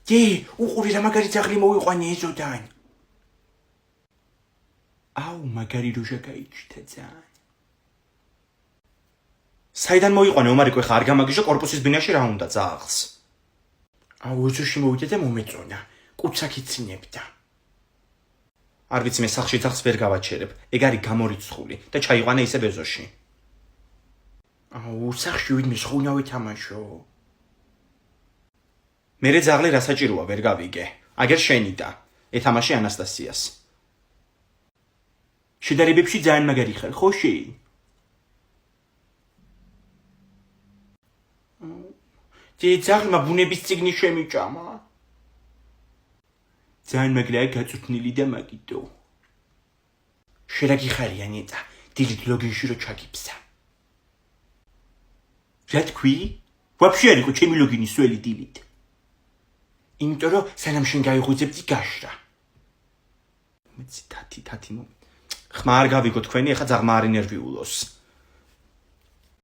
დი, უყური რა მაგარი ძაღლი მოვიყვანე ეზოდან. აუ, მაგარი როჟა გაიჩიტა ძალიან. საიდან მოიყვანე ომარიკო ხა არ გამაგიჟო კორპუსის ბინაში რა უნდა ძაღლს. აუ, ეზოში მოვიდა და მომეწონა. კუცაკ იცინებდა. არ ვიცი მე სახლში ძაღლს ვერ გავაჩერებ. ეგ არის გამორიცხული და ჩაიყვანე ისე ეზოში. აუ, სახლში ვინმე შხუნავე თამაშო. მერე ძაღლი რა საჭიროა ვერ გავიგე. აგერ შენი და ეთამაში ანასტასიას. შედარებებში ძალიან მაგარი ხარ, ხო შე? დი ძაღლმა ბუნების წიგნი შემიჭამა. ძალიან მაგრაა გაწუთნილი და მაგიტო. შერაგი ხარია ნეტა, დილით ლოგინში რო ჩაგიფსა. რა თქვი? ვაფშე არ იყო ჩემი ლოგინი სველი დილით. იმიტომ რომ სანამ შენ გაიღვიძებდი გაშრა. მეცი თათი ხმა არ გავიგო თქვენი, ეხა ძაღმა არ ინერვიულოს.